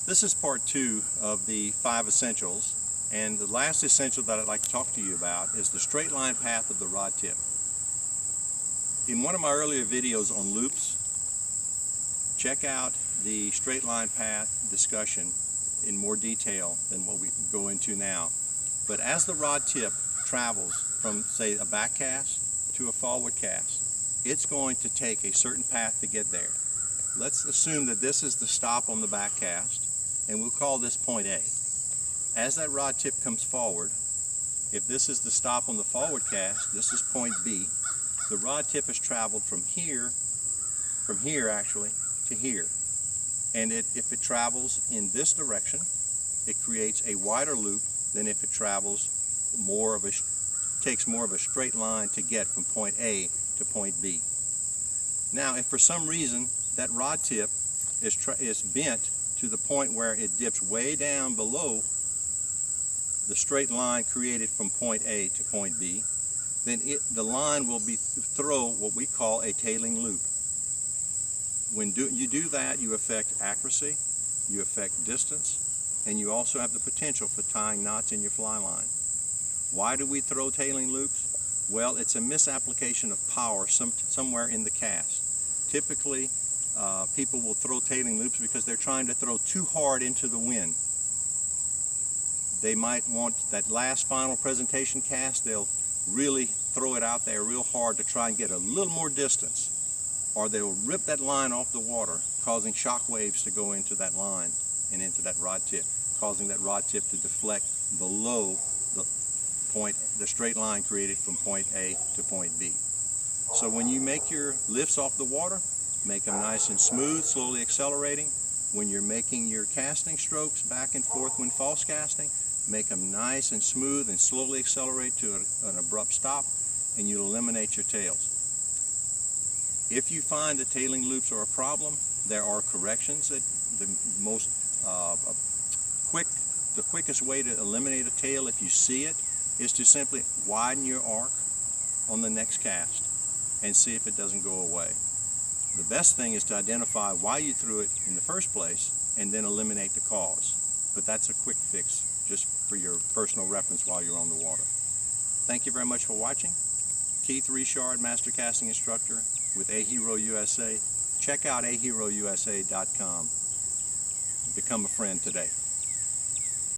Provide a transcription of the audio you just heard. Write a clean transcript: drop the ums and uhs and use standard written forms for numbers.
This is part 2 of the 5 essentials, and the last essential that I'd like to talk to you about is the straight line path of the rod tip. In one of my earlier videos on loops, check out the straight line path discussion in more detail than what we go into now. But as the rod tip travels from, say, a back cast to a forward cast, it's going to take a certain path to get there. Let's assume that this is the stop on the back cast, and we'll call this point A. As that rod tip comes forward, if this is the stop on the forward cast, this is point B. The rod tip has traveled from here actually, to here. And if it travels in this direction, it creates a wider loop than if it travels takes more of a straight line to get from point A to point B. Now, if for some reason that rod tip is bent to the point where it dips way down below the straight line created from point A to point B, then the line will throw what we call a tailing loop. When you do that, you affect accuracy, you affect distance, and you also have the potential for tying knots in your fly line. Why do we throw tailing loops? Well, it's a misapplication of power somewhere in the cast. Typically, people will throw tailing loops because they're trying to throw too hard into the wind. They might want that last final presentation cast, they'll really throw it out there real hard to try and get a little more distance, or they'll rip that line off the water, causing shock waves to go into that line and into that rod tip, causing that rod tip to deflect below the straight line created from point A to point B. So when you make your lifts off the water, make them nice and smooth, slowly accelerating. When you're making your casting strokes back and forth when false casting, make them nice and smooth and slowly accelerate to an abrupt stop, and you'll eliminate your tails. If you find that tailing loops are a problem, there are corrections. That the quickest way to eliminate a tail, if you see it, is to simply widen your arc on the next cast and see if it doesn't go away. The best thing is to identify why you threw it in the first place and then eliminate the cause. But that's a quick fix just for your personal reference while you're on the water. Thank you very much for watching. Keith Richard, Master Casting Instructor with A-Hero USA. Check out aherousa.com. Become a friend today.